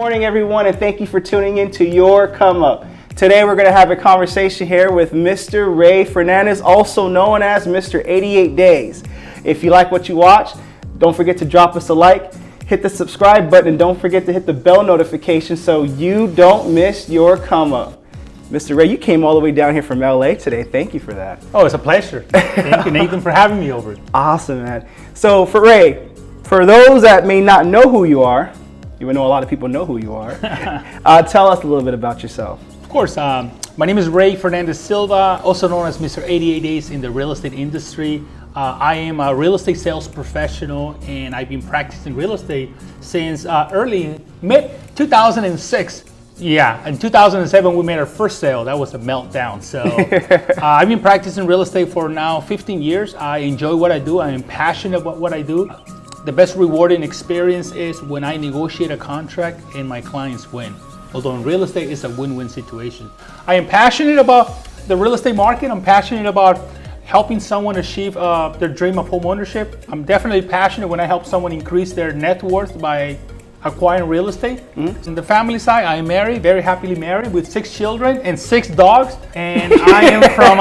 morning, everyone, and thank you for tuning in to Your Come Up. Today, we're going to have a conversation here with Mr. Ray Fernandez, also known as Mr.88Days. If you like what you watch, don't forget to drop us a like, hit the subscribe button, and don't forget to hit the bell notification so you don't miss your come up. Mr. Ray, you came all the way down here from LA today. Thank you for that. Oh, it's a pleasure. Thank you, Nathan, for having me over. Awesome, man. So for Ray, for those that may not know who you are, even though a lot of people know who you are, tell us a little bit about yourself. Of course, my name is Ray Fernandez Silva, also known as Mr. 88 Days in the real estate industry. I am a real estate sales professional, and I've been practicing real estate since mid-2006. Yeah, in 2007 we made our first sale. That was a meltdown. So I've been practicing real estate for now 15 years. I enjoy what I do. I am passionate about what I do. The best rewarding experience is when I negotiate a contract and my clients win. Although in real estate, it's a win-win situation. I am passionate about the real estate market. I'm passionate about helping someone achieve their dream of home ownership. I'm definitely passionate when I help someone increase their net worth by acquiring real estate. In the family side, I am married, very happily married, with 6 children and 6 dogs. And I am from,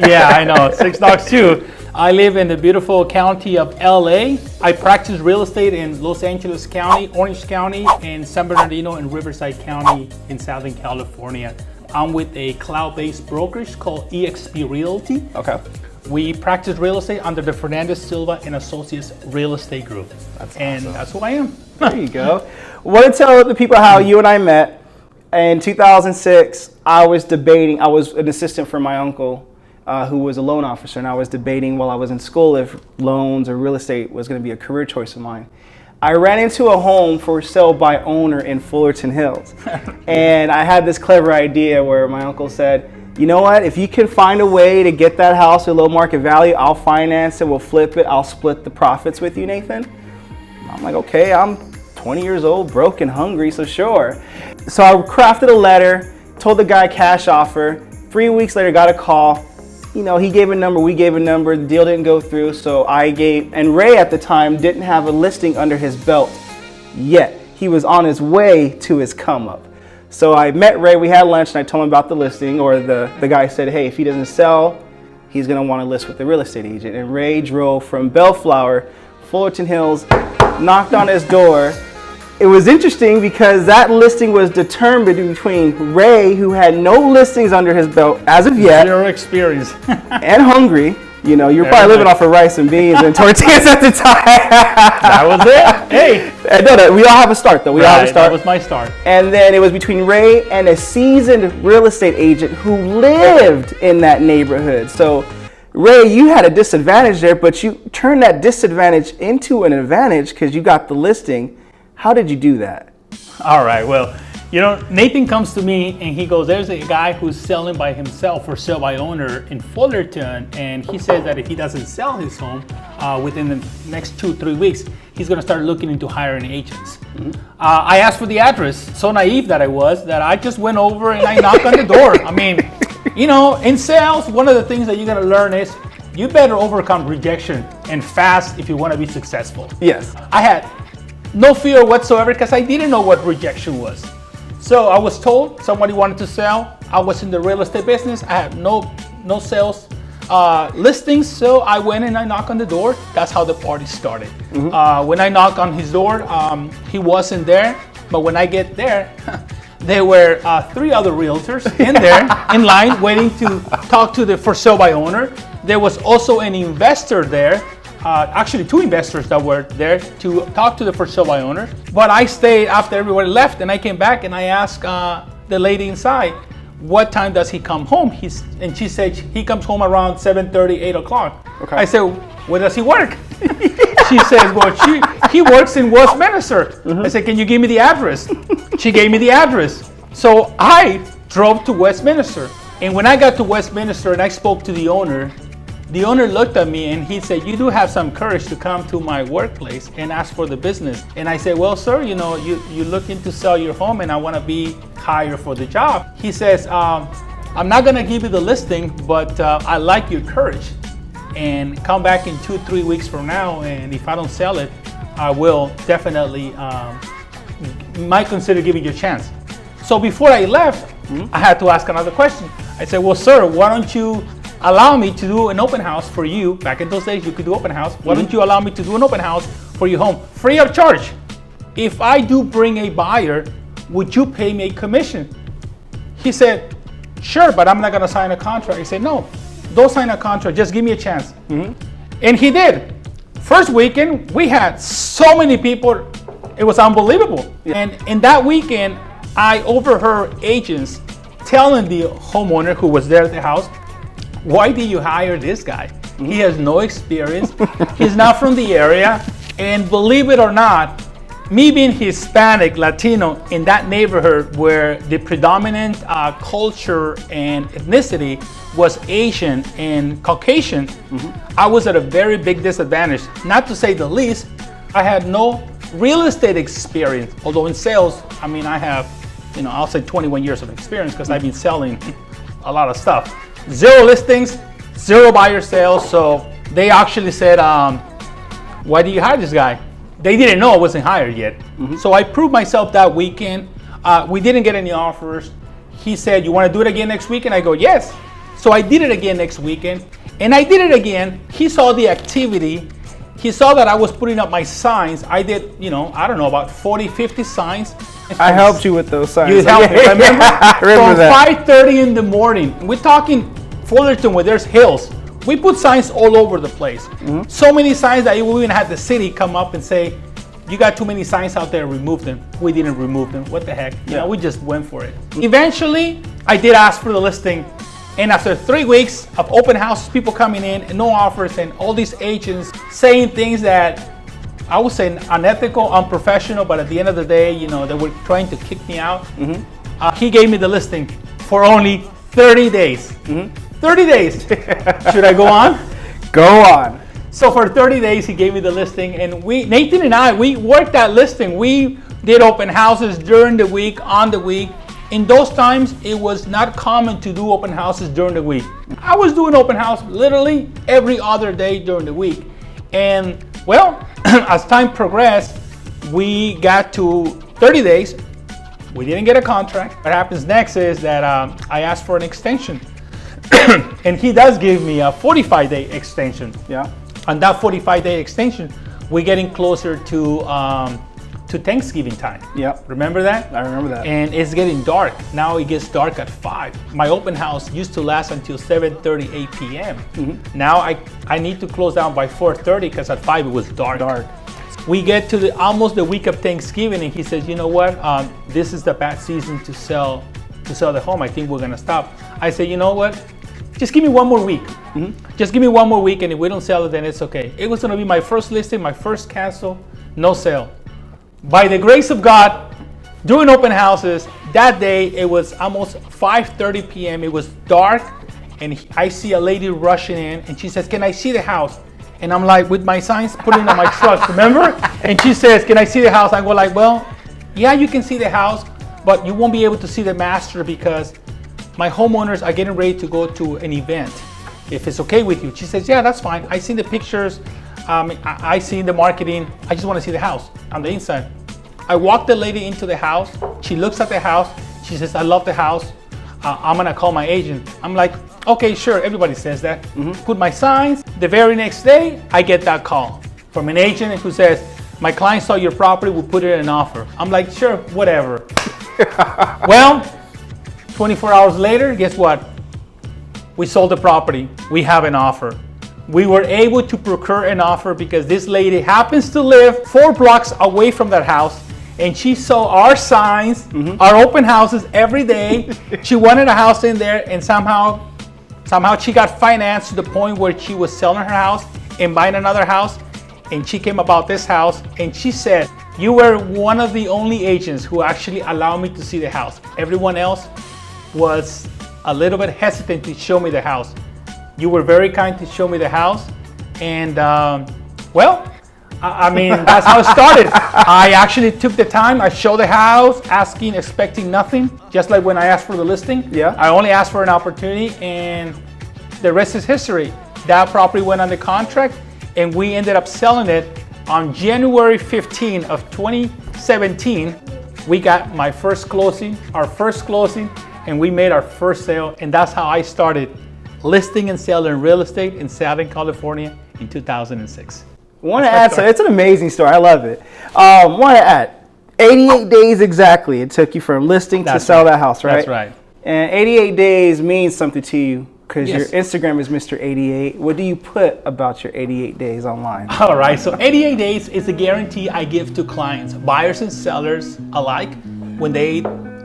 yeah, I know, 6 dogs too. I live in the beautiful county of LA. I practice real estate in Los Angeles County, Orange County, and San Bernardino and Riverside County in Southern California. I'm with a cloud-based brokerage called eXp Realty. Okay. We practice real estate under the Fernandez, Silva and Associates Real Estate Group. That's awesome. And that's who I am. There you go. Want to tell the people how you and I met. In 2006, I was an assistant for my uncle, who was a loan officer, and I was debating while I was in school if loans or real estate was going to be a career choice of mine. I ran into a home for sale by owner in Fullerton Hills, and I had this clever idea where my uncle said, you know what, if you can find a way to get that house at low market value, I'll finance it, we'll flip it, I'll split the profits with you, Nathan. I'm like, okay, I'm 20 years old, broke and hungry, so sure. So I crafted a letter, told the guy cash offer. 3 weeks later, got a call. You know, he gave a number, we gave a number, the deal didn't go through, so and Ray at the time didn't have a listing under his belt yet. He was on his way to his come up. So I met Ray, we had lunch, and I told him about the listing, or the guy said, hey, if he doesn't sell, he's gonna wanna list with the real estate agent. And Ray drove from Bellflower, Fullerton Hills, knocked on his door. It was interesting because that listing was determined between Ray, who had no listings under his belt as of yet. Zero experience. And hungry. You know, you're probably living off of rice and beans and tortillas at the time. That was it. Hey. No, we all have a start, though. We all have a start. That was my start. And then it was between Ray and a seasoned real estate agent who lived in that neighborhood. So, Ray, you had a disadvantage there, but you turned that disadvantage into an advantage because you got the listing. How did you do that? All right, well, you know, Nathan comes to me and he goes, there's a guy who's selling by himself for sale by owner in Fullerton, and he says that if he doesn't sell his home within the next 2-3 weeks, he's gonna start looking into hiring agents. I asked for the address, so naive that I was, that I just went over and I knocked on the door. I mean, you know, in sales, one of the things that you're gonna learn is you better overcome rejection and fast if you wanna be successful. Yes. I had no fear whatsoever because I didn't know what rejection was. So I was told somebody wanted to sell. I was in the real estate business. I had no sales listings, so I went and I knocked on the door. That's how the party started. When I knocked on his door, he wasn't there. But when I get there, there were 3 other realtors in there in line waiting to talk to the for sale by owner. There was also an investor there. Actually 2 investors that were there to talk to the for sale by owner. But I stayed after everybody left, and I came back and I asked the lady inside, what time does he come home? And she said he comes home around 7:30, 8 o'clock. Okay. I said, where does he work? She says, well, he works in Westminster. I said, can you give me the address? She gave me the address. So I drove to Westminster. And when I got to Westminster and I spoke to the owner looked at me and he said, you do have some courage to come to my workplace and ask for the business. And I said, well, sir, you know, you're looking to sell your home and I want to be hired for the job. He says, I'm not going to give you the listing, but I like your courage. And come back in 2-3 weeks from now, and if I don't sell it, I will definitely might consider giving you a chance. So before I left, I had to ask another question. I said, well, sir, why don't you allow me to do an open house for you? Back in those days, you could do open house. Why don't you allow me to do an open house for your home, free of charge? If I do bring a buyer, would you pay me a commission? He said, sure, but I'm not gonna sign a contract. I said, no, don't sign a contract, just give me a chance. And he did. First weekend, we had so many people, it was unbelievable. And in that weekend, I overheard agents telling the homeowner who was there at the house, why did you hire this guy? He has no experience, he's not from the area, and believe it or not, me being Hispanic, Latino in that neighborhood where the predominant culture and ethnicity was Asian and Caucasian, I was at a very big disadvantage. Not to say the least, I had no real estate experience, although in sales, I mean, I have, I'll say 21 years of experience because I've been selling a lot of stuff. 0 listings, 0 buyer sales, so they actually said, why do you hire this guy? They didn't know I wasn't hired yet. So I proved myself that weekend. We didn't get any offers. He said, you want to do it again next weekend? I go, yes. So I did it again next weekend. And I did it again. He saw the activity. He saw that I was putting up my signs. I did, I don't know, about 40, 50 signs. I helped you with those signs. You helped me, remember? I remember From that. 5:30 in the morning. We're talking Fullerton where there's hills. We put signs all over the place. So many signs that we even had the city come up and say, you got too many signs out there, remove them. We didn't remove them. What the heck? We just went for it. Eventually, I did ask for the listing. And after 3 weeks of open houses, people coming in and no offers, and all these agents saying things that I would say unethical, unprofessional, but at the end of the day, they were trying to kick me out. He gave me the listing for only 30 days. 30 days. Should I go on? Go on. So for 30 days, he gave me the listing, and Nathan and I, we worked that listing. We did open houses during the week, on the week. In those times, it was not common to do open houses during the week. I was doing open house literally every other day during the week. And well, as time progressed, we got to 30 days. We didn't get a contract. What happens next is that I asked for an extension. And he does give me a 45-day extension. Yeah. On that 45-day extension, we're getting closer to Thanksgiving time. Yep. Remember that? I remember that. And it's getting dark. Now it gets dark at 5. My open house used to last until 7:30, 8 p.m. Now I need to close down by 4:30 because at 5 it was dark. We get to almost the week of Thanksgiving, and he says, you know what? This is the bad season to sell the home. I think we're gonna stop. I say, you know what? Just give me 1 more week. Just give me 1 more week, and if we don't sell it, then it's okay. It was gonna be my first listing, my first cancel, no sale. By the grace of God, doing open houses, that day it was almost 5:30 p.m. It was dark, and I see a lady rushing in, and she says, can I see the house? And I'm like, with my signs, putting on my truck, remember? And she says, can I see the house? I go like, well, yeah, you can see the house, but you won't be able to see the master because my homeowners are getting ready to go to an event. If it's okay with you. She says, yeah, that's fine. I seen the pictures. I seen the marketing. I just want to see the house on the inside. I walk the lady into the house. She looks at the house. She says, I love the house. I'm going to call my agent. I'm like, okay, sure. Everybody says that. Put my signs. The very next day, I get that call from an agent who says, my client saw your property. We'll put it in an offer. I'm like, sure, whatever. Well, 24 hours later, guess what? We sold the property. We have an offer. We were able to procure an offer because this lady happens to live 4 blocks away from that house, and she saw our signs, our open houses every day. She wanted a house in there, and somehow she got financed to the point where she was selling her house and buying another house, and she came about this house, and she said, you were one of the only agents who actually allowed me to see the house. Everyone else was a little bit hesitant to show me the house. You were very kind to show me the house, and well, I mean, that's how it started. I actually took the time. I showed the house, asking, expecting nothing, just like when I asked for the listing. Yeah. I only asked for an opportunity, and the rest is history. That property went under contract, and we ended up selling it on January 15 of 2017 we got my first closing, our first closing, and we made our first sale. And that's how I started listing and selling real estate in Southern California in 2006. Want to add, so it's an amazing story. I love it. Want to add, 88 days exactly it took you from listing to sell that house, right? That's right. And 88 days means something to you because Yes. your Instagram is Mr.88. What do you put about your 88 days online? All right, so 88 days is a guarantee I give to clients, buyers and sellers alike, when they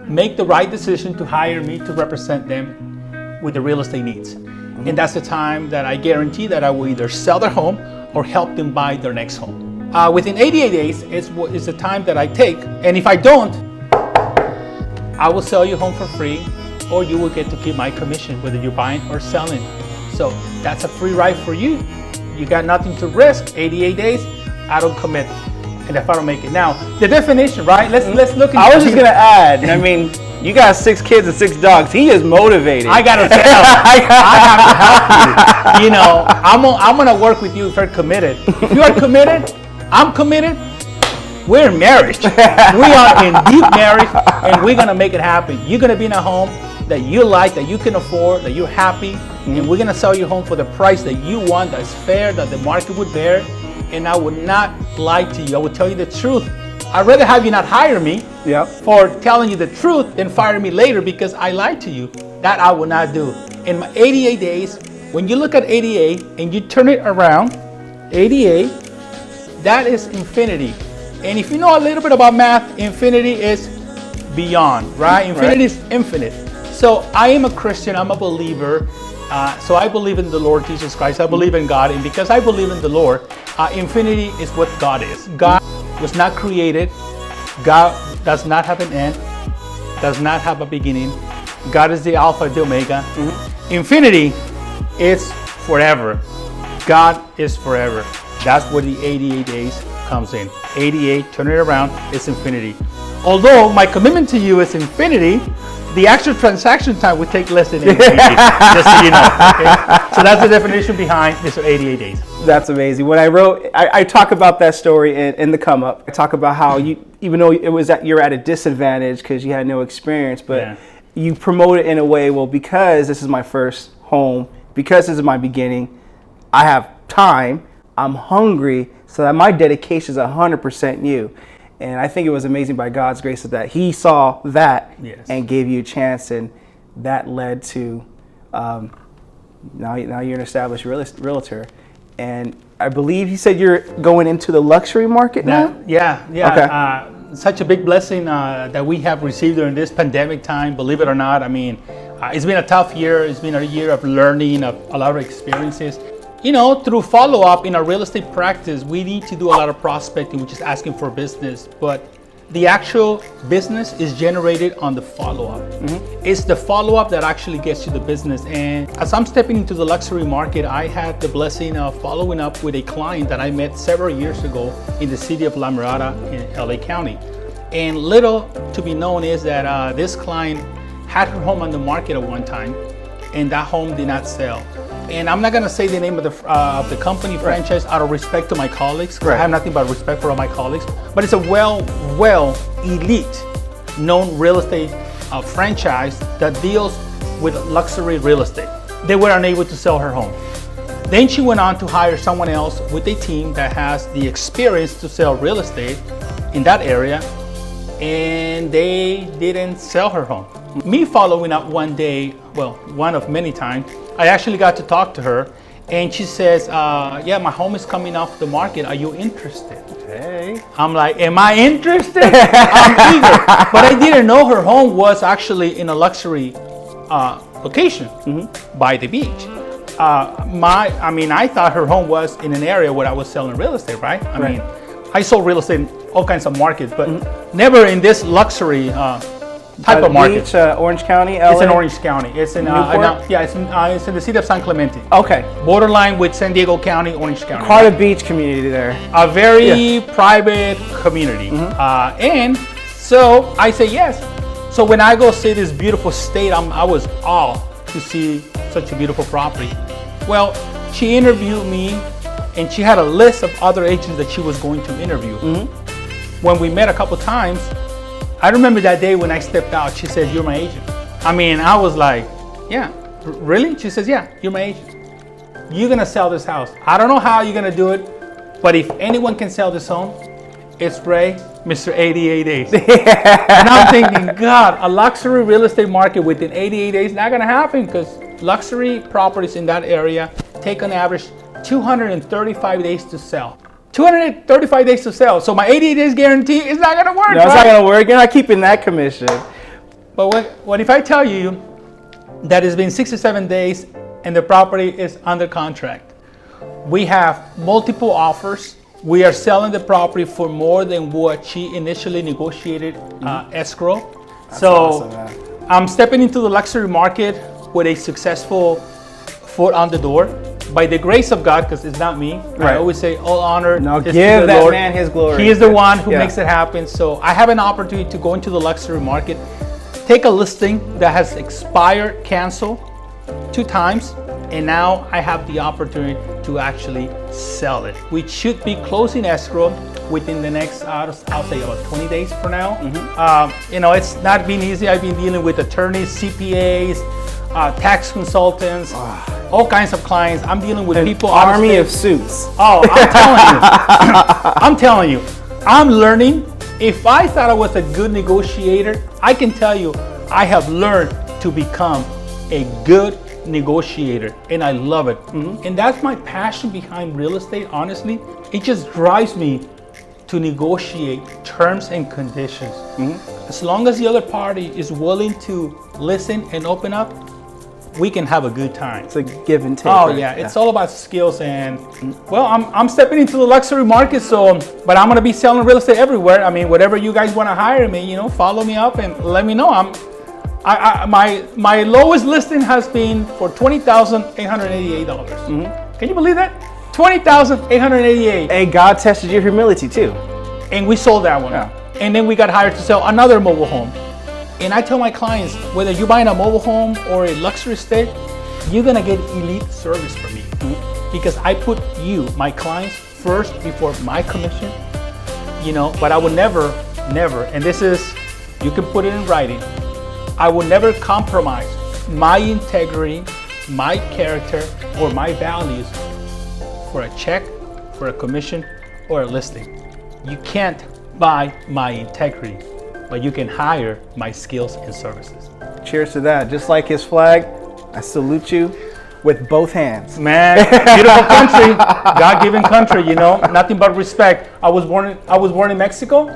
make the right decision to hire me to represent them with the real estate needs. And that's the time that I guarantee that I will either sell their home or help them buy their next home. Within 88 days is the time that I take, and if I don't, I will sell you home for free, or you will get to keep my commission, whether you're buying or selling. So that's a free ride for you. You got nothing to risk. 88 days, I don't commit, and if I don't make it. Now, the definition, right? Let's look. I was just gonna add. I mean, you got 6 kids and 6 dogs. He is motivated. I gotta sell. I have to help you. You know, I'm gonna work with you if you're committed. If you are committed, I'm committed. We're in marriage. We are in deep marriage, and we're gonna make it happen. You're gonna be in a home that you like, that you can afford, that you're happy, and we're gonna sell your home for the price that you want, that's fair, that the market would bear. And I would not lie to you. I would tell you the truth. I'd rather have you not hire me for telling you the truth than fire me later because I lied to you. That I will not do. In my 88 days, when you look at 88 and you turn it around, 88, that is infinity. And if you know a little bit about math, infinity is beyond, right? Infinity is infinite. So I am a Christian, I'm a believer. So I believe in the Lord Jesus Christ. I believe in God. And because I believe in the Lord, infinity is what God is. God was not created. God does not have an end, does not have a beginning. God is the Alpha, the Omega. Infinity is forever. God is forever. That's where the 88 days comes in. 88, turn it around, it's infinity. Although my commitment to you is infinity, the actual transaction time would take less than 88 days, just so you know. Okay? So that's the definition behind Mr. 88 days. That's amazing. When I wrote, I talk about that story in the come up. I talk about how you, even though you're at a disadvantage because you had no experience, but you promote it in a way, well, because this is my first home, because this is my beginning, I have time, I'm hungry, so that my dedication is 100% you. And I think it was amazing by God's grace that He saw that and gave you a chance, and that led to now you're an established realtor. And I believe He said you're going into the luxury market now? Yeah. Okay. Such a big blessing that we have received during this pandemic time, believe it or not. I mean, it's been a tough year. It's been a year of learning, of a lot of experiences. You know, through follow-up in our real estate practice, we need to do a lot of prospecting, which is asking for business. But the actual business is generated on the follow-up. It's the follow-up that actually gets you the business. And as I'm stepping into the luxury market, I had the blessing of following up with a client that I met several years ago in the city of La Mirada in LA County. And little to be known is that this client had her home on the market at one time, and that home did not sell. And I'm not going to say the name of the company franchise out of respect to my colleagues, because I have nothing but respect for all my colleagues. But it's a well elite known real estate franchise that deals with luxury real estate. They were unable to sell her home. Then she went on to hire someone else with a team that has the experience to sell real estate in that area, and they didn't sell her home. Me following up one day, well, one of many times, I actually got to talk to her, and she says, yeah, my home is coming off the market. Are you interested? Hey. I'm like, am I interested? I'm eager. But I didn't know her home was actually in a luxury location by the beach. I thought her home was in an area where I was selling real estate, right? I mean, I sold real estate in all kinds of markets, but never in this luxury type of market. Beach, Orange County, LA? It's in Orange County. It's in it's in the city of San Clemente. Okay. Borderline with San Diego County, Orange County. Quite a beach community there. A very private community. And so I say yes. So when I go see this beautiful state, I was awed to see such a beautiful property. Well, she interviewed me, and she had a list of other agents that she was going to interview. When we met a couple times, I remember that day when I stepped out, she said, "You're my agent." I mean, I was like, "Yeah, really?" She says, "Yeah, you're my agent. You're gonna sell this house. I don't know how you're gonna do it, but if anyone can sell this home, it's Ray, Mr. 88 Days." And I'm thinking, God, a luxury real estate market within 88 days, not gonna happen, because luxury properties in that area take on average 235 days to sell. 235 days to sell. So my 88 days guarantee is not gonna work. No, it's not gonna work. You're not keeping that commission. But what if I tell you that it's been 67 days and the property is under contract? We have multiple offers. We are selling the property for more than what she initially negotiated escrow. That's so awesome, man. I'm stepping into the luxury market with a successful foot on the door. By the grace of God, because it's not me. Right. I always say all honor No, is to give the that Lord. man his glory. He is the one who Yeah. makes it happen. So I have an opportunity to go into the luxury market, take a listing that has expired, cancel 2 times, and now I have the opportunity to actually sell it. We should be closing escrow within the next, I'll say about 20 days for now. It's not been easy. I've been dealing with attorneys, CPAs, tax consultants, all kinds of clients. I'm dealing with people. Army of suits. Oh, I'm telling you. I'm telling you. I'm learning. If I thought I was a good negotiator, I can tell you I have learned to become a good negotiator, and I love it. And that's my passion behind real estate, honestly. It just drives me to negotiate terms and conditions. As long as the other party is willing to listen and open up, we can have a good time. It's a give and take. Oh right? yeah, it's all about skills. And well, I'm stepping into the luxury market, but I'm gonna be selling real estate everywhere. I mean, whatever you guys want to hire me, follow me up and let me know. My lowest listing has been for $20,888. Can you believe that? $20,888. Hey, God tested your humility too. And we sold that one. Yeah. And then we got hired to sell another mobile home. And I tell my clients, whether you're buying a mobile home or a luxury estate, you're gonna get elite service from me. Because I put you, my clients, first before my commission. But I will never, and this is, you can put it in writing, I will never compromise my integrity, my character, or my values for a check, for a commission, or a listing. You can't buy my integrity, but you can hire my skills and services. Cheers to that. Just like his flag, I salute you with both hands. Man, beautiful country, God-given country. Nothing but respect. I was born in Mexico.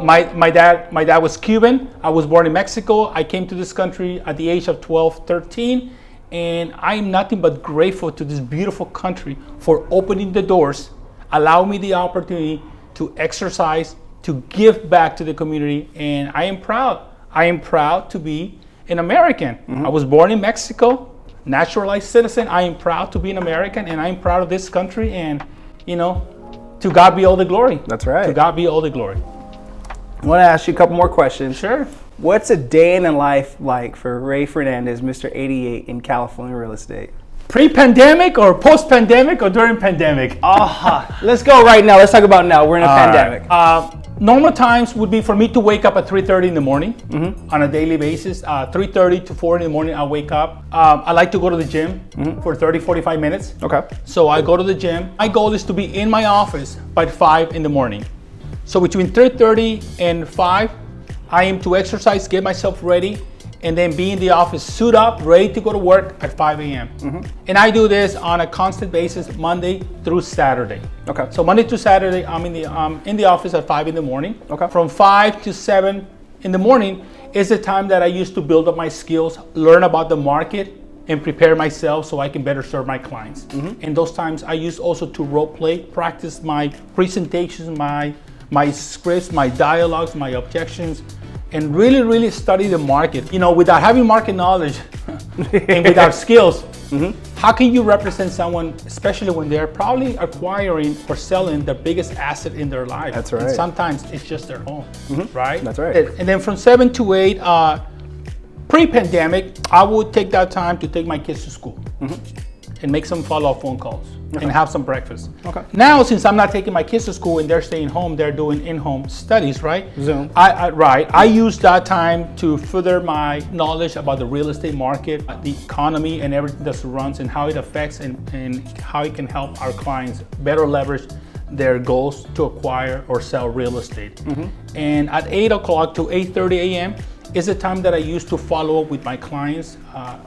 My dad was Cuban. I was born in Mexico. I came to this country at the age of 12, 13, and I'm nothing but grateful to this beautiful country for opening the doors, allowing me the opportunity to exercise, to give back to the community, and I am proud. I am proud to be an American. I was born in Mexico, naturalized citizen. I am proud to be an American, and I am proud of this country, and to God be all the glory. That's right. To God be all the glory. I want to ask you a couple more questions. Sure. What's a day in the life like for Ray Fernandez, Mr. 88 in California real estate? Pre-pandemic or post-pandemic or during pandemic? Let's go right now. Let's talk about now. We're in a pandemic. Normal times would be for me to wake up at 3:30 in the morning on a daily basis. 3:30 to 4 in the morning, I wake up. I like to go to the gym for 30, 45 minutes. Okay. So I go to the gym. My goal is to be in my office by 5 in the morning. So between 3:30 and 5, I am to exercise, get myself ready, and then be in the office, suit up, ready to go to work at 5 a.m. And I do this on a constant basis, Monday through Saturday. Okay. So Monday through Saturday, I'm in the office at 5 in the morning. Okay. From 5 to 7 in the morning is the time that I use to build up my skills, learn about the market, and prepare myself so I can better serve my clients. And those times I use also to role play, practice my presentations, my scripts, my dialogues, my objections, and really, really study the market. Without having market knowledge and without skills, how can you represent someone, especially when they're probably acquiring or selling the biggest asset in their life? That's right. And sometimes it's just their home, right? That's right. And then from 7 to 8, pre-pandemic, I would take that time to take my kids to school and make some follow-up phone calls. and have some breakfast. Okay. Now, since I'm not taking my kids to school and they're staying home, they're doing in-home studies, right? Zoom. I use that time to further my knowledge about the real estate market, the economy, and everything that surrounds, and how it affects and how it can help our clients better leverage their goals to acquire or sell real estate. And at 8 o'clock to 8:30 a.m. is the time that I use to follow up with my clients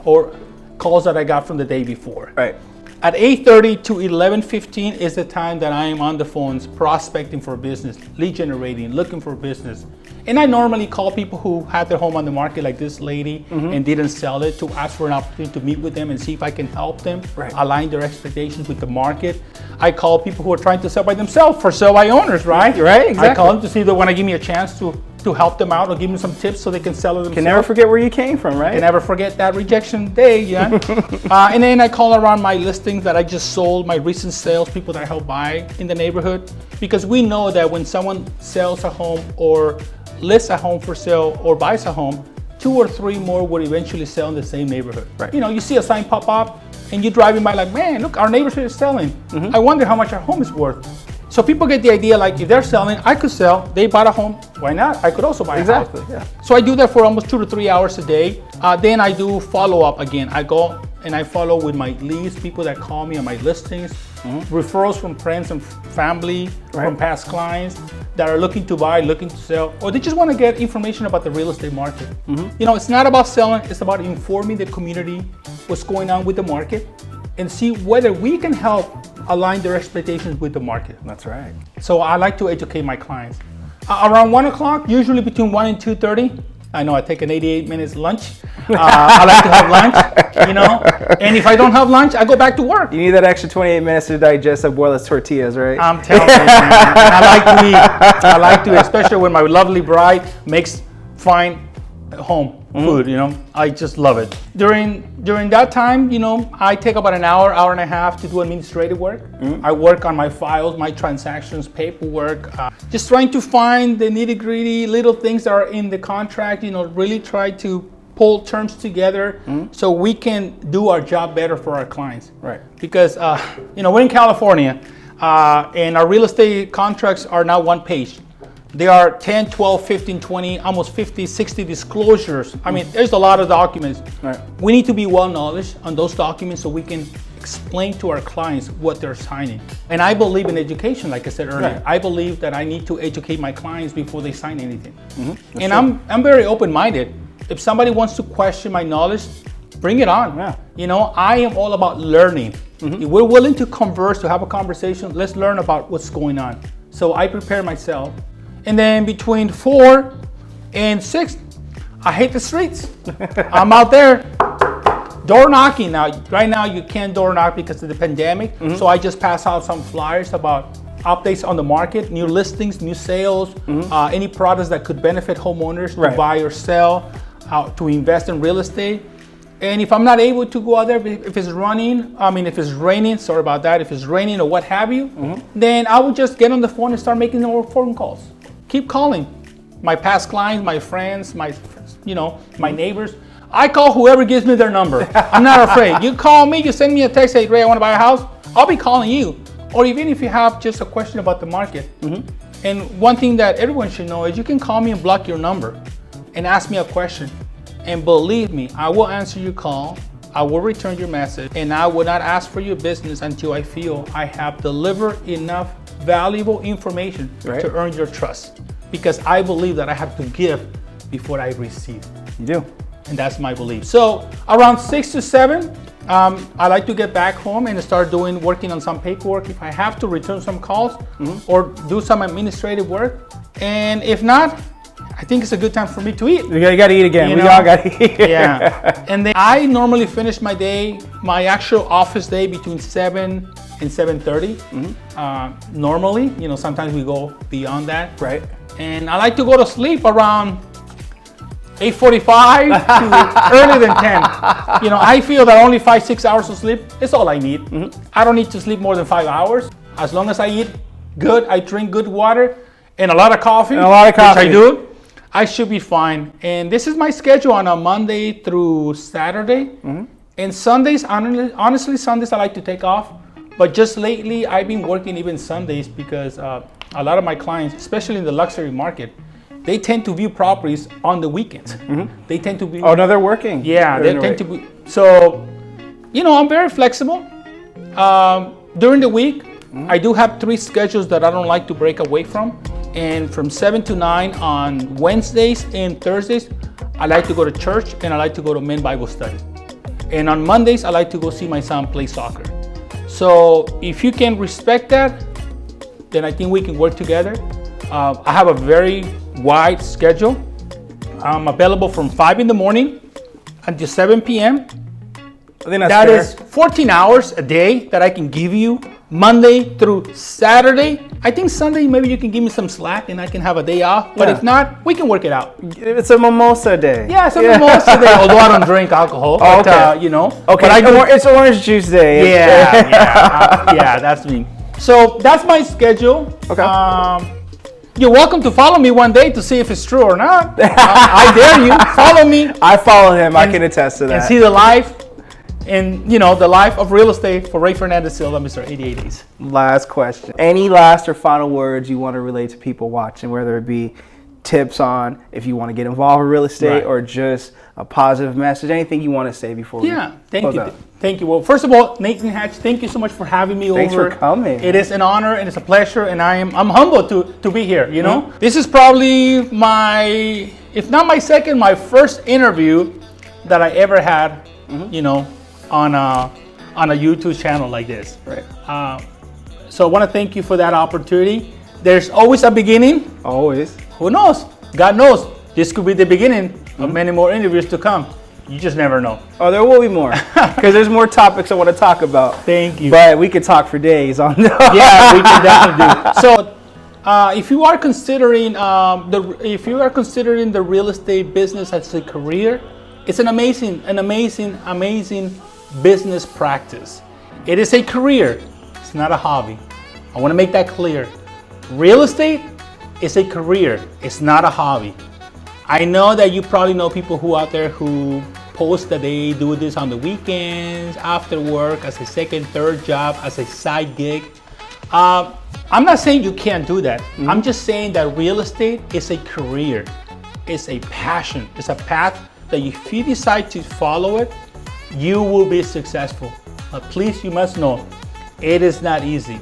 or calls that I got from the day before. Right. At 8:30 to 11:15 is the time that I am on the phones prospecting for business, lead generating, looking for business. And I normally call people who had their home on the market, like this lady, and didn't sell it, to ask for an opportunity to meet with them and see if I can help them align their expectations with the market. I call people who are trying to sell by themselves for sell by owners, right? Right, exactly. I call them to see if they want to give me a chance to help them out or give them some tips so they can sell it themselves. Can never forget where you came from, right? Can never forget that rejection day, yeah. And then I call around my listings that I just sold, my recent sales, people that I help buy in the neighborhood, because we know that when someone sells a home or lists a home for sale or buys a home, 2 or 3 more would eventually sell in the same neighborhood. Right. You know, you see a sign pop up and you're driving by like, man, look, our neighborhood is selling. I wonder how much our home is worth. So people get the idea, like, if they're selling, I could sell. They bought a home, why not? I could also buy a house. Exactly, yeah. So I do that for almost 2 to 3 hours a day. Then I do follow up again. I go and I follow with my leads, people that call me on my listings, referrals from friends and family, from past clients that are looking to buy, looking to sell, or they just want to get information about the real estate market. You know, it's not about selling, it's about informing the community what's going on with the market and see whether we can help align their expectations with the market. That's right. So I like to educate my clients. Around 1 o'clock, usually between 1 and 2:30, I know I take an 88 minutes lunch. I like to have lunch, you know. And if I don't have lunch, I go back to work. You need that extra 28 minutes to digest a bowl of tortillas, right? I'm telling you, man. I like to eat. I like to, especially when my lovely bride makes fine home food, you know. I just love it. During that time, you know, I take about an hour, hour and a half to do administrative work. I work on my files, my transactions, paperwork, just trying to find the nitty-gritty little things that are in the contract, you know, really try to pull terms together so we can do our job better for our clients. Right. Because, you know, we're in California and our real estate contracts are now one page. There are 10, 12, 15, 20, almost 50, 60 disclosures. I mean, there's a lot of documents. Right. We need to be well knowledge on those documents so we can explain to our clients what they're signing. And I believe in education, like I said earlier. Right. I believe that I need to educate my clients before they sign anything. And I'm very open-minded. If somebody wants to question my knowledge, bring it on. Yeah. You know, I am all about learning. If we're willing to converse, to have a conversation, let's learn about what's going on. So I prepare myself. And then between 4 and 6, I hit the streets. I'm out there door knocking. Now, right now you can't door knock because of the pandemic. So I just pass out some flyers about updates on the market, new listings, new sales, any products that could benefit homeowners to buy or sell, to invest in real estate. And if I'm not able to go out there, if it's raining, sorry about that, if it's raining or what have you, then I would just get on the phone and start making more phone calls. Keep calling. My past clients, my friends, my neighbors. I call whoever gives me their number. I'm not afraid. You call me, you send me a text, say, Ray, I want to buy a house. I'll be calling you. Or even if you have just a question about the market. And one thing that everyone should know is you can call me and block your number and ask me a question. And believe me, I will answer your call. I will return your message. And I will not ask for your business until I feel I have delivered enough valuable information to earn your trust. Because I believe that I have to give before I receive. You do. And that's my belief. So around 6 to 7, I like to get back home and start working on some paperwork. If I have to return some calls or do some administrative work. And if not, I think it's a good time for me to eat. You gotta eat again. We all gotta eat. Yeah. And then I normally finish my day, my actual office day, between 7 and 7:30. Normally, you know, sometimes we go beyond that. Right. And I like to go to sleep around 8:45 to earlier than 10. You know, I feel that only 5-6 hours of sleep is all I need. I don't need to sleep more than 5 hours. As long as I eat good, I drink good water and a lot of coffee, which I do, I should be fine. And this is my schedule on a Monday through Saturday. And Sundays, honestly, Sundays I like to take off. But just lately, I've been working even Sundays because a lot of my clients, especially in the luxury market, they tend to view properties on the weekends. They tend to be. Oh, no, they're working. Yeah, they tend to be. So, I'm very flexible. During the week, I do have 3 schedules that I don't like to break away from. And from 7 to 9 on Wednesdays and Thursdays, I like to go to church and I like to go to men's Bible study. And on Mondays, I like to go see my son play soccer. So if you can respect that, then I think we can work together. I have a very wide schedule. I'm available from 5 in the morning until 7 p.m. I think that's That fair. is 14 hours a day that I can give you Monday through Saturday. I think Sunday, maybe you can give me some slack and I can have a day off. But Yeah. if not, we can work it out. It's a mimosa day. Yeah, it's most of the day, although I don't drink alcohol. Oh, But, okay. Okay, But it's orange juice day. yeah, that's me. So that's my schedule. Okay. You're welcome to follow me one day to see if it's true or not. I dare you. Follow me I follow him. I can attest to that. and see the life. And the life of real estate for Ray Fernandez Silva, Mr. 88 Days. Last question. Any last or final words you want to relate to people watching, whether it be tips on if you want to get involved with real estate Right. or just a positive message, anything you want to say before we Thank close you. out? Thank you. Well, first of all, Nathan Hatch, thank you so much for having me Thanks over. for coming. It is an honor and it's a pleasure, and I'm humbled to be here, This is probably if not my second, my first interview that I ever had, on a YouTube channel like this. Right. So I want to thank you for that opportunity. There's always a beginning. Always. Who knows? God knows. This could be the beginning of many more interviews to come. You just never know. Oh, there will be more because there's more topics I want to talk about. Thank you. But we could talk for days on that. Yeah, we can definitely do. So, if you are considering the real estate business as a career, it's an amazing business practice. It is a career. It's not a hobby. I want to make that clear. Real estate is a career. It's not a hobby. I know that you probably know people who out there who post that they do this on the weekends, after work, as a second, third job, as a side gig. I'm not saying you can't do that. I'm just saying that real estate is a career. It's a passion. It's a path that if you decide to follow it, you will be successful. But please, you must know, it is not easy.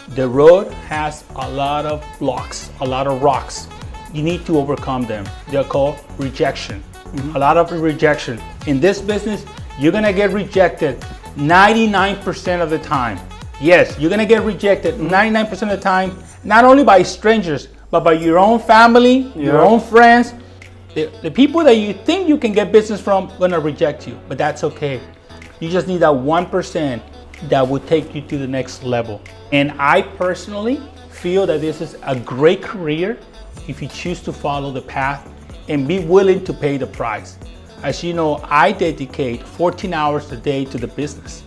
The road has a lot of blocks, a lot of rocks. You need to overcome them. They're called rejection. A lot of rejection. In this business, you're gonna get rejected 99% of the time. Yes, you're gonna get rejected 99% of the time, not only by strangers, but by your own family, your own friends. The people that you think you can get business from gonna reject you, but that's okay. You just need that 1% that will take you to the next level. And I personally feel that this is a great career if you choose to follow the path and be willing to pay the price. As you know, I dedicate 14 hours a day to the business.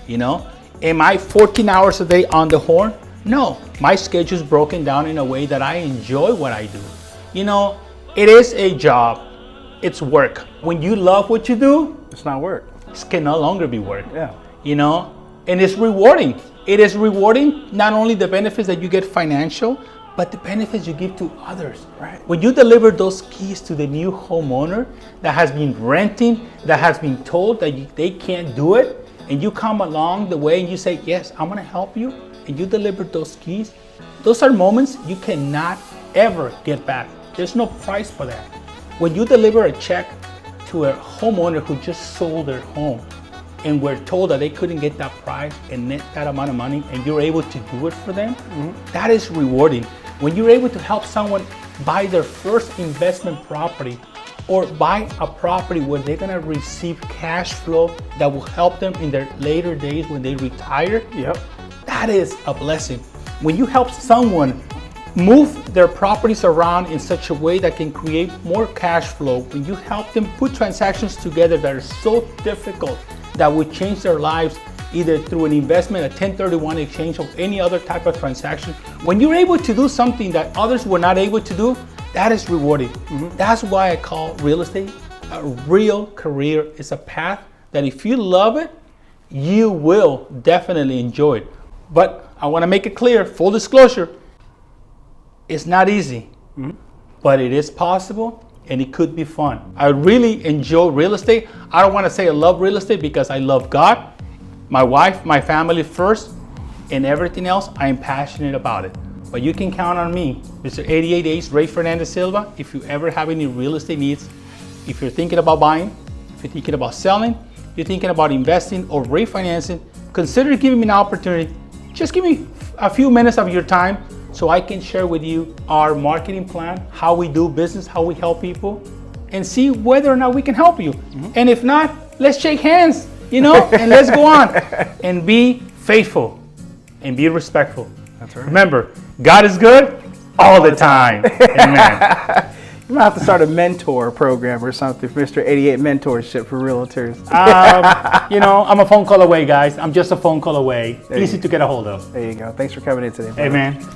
Am I 14 hours a day on the horn? No, my schedule is broken down in a way that I enjoy what I do. It is a job. It's work. When you love what you do, It's not work. it can no longer be work. Yeah. And it's rewarding. It is rewarding, not only the benefits that you get financial, but the benefits you give to others. Right. When you deliver those keys to the new homeowner that has been renting, that has been told that they can't do it, and you come along the way and you say, yes, I'm gonna help you, and you deliver those keys, those are moments you cannot ever get back. There's no price for that. When you deliver a check to a homeowner who just sold their home and were told that they couldn't get that price and net that amount of money, and you're able to do it for them, that is rewarding. When you're able to help someone buy their first investment property or buy a property where they're gonna receive cash flow that will help them in their later days when they retire, Yep. that is a blessing. When you help someone move their properties around in such a way that can create more cash flow, when you help them put transactions together that are so difficult that would change their lives either through an investment, a 1031 exchange, or any other type of transaction, when you're able to do something that others were not able to do, that is rewarding. That's why I call real estate a real career. It's a path that if you love it, you will definitely enjoy it. But I want to make it clear, full disclosure, it's not easy, but it is possible and it could be fun. I really enjoy real estate. I don't want to say I love real estate because I love God, my wife, my family first, and everything else, I am passionate about it. But you can count on me, Mr. 88 Days, Ray Fernandez Silva, if you ever have any real estate needs, if you're thinking about buying, if you're thinking about selling, you're thinking about investing or refinancing, consider giving me an opportunity. Just give me a few minutes of your time so I can share with you our marketing plan, how we do business, how we help people, and see whether or not we can help you. And if not, let's shake hands, and let's go on and be faithful and be respectful. That's right. Remember, God is good all the time. Amen. You might have to start a mentor program or something, Mr. 88 mentorship for realtors. I'm a phone call away, guys. I'm just a phone call away. Easy to get a hold of. There you go. Thanks for coming in today, brother. Amen.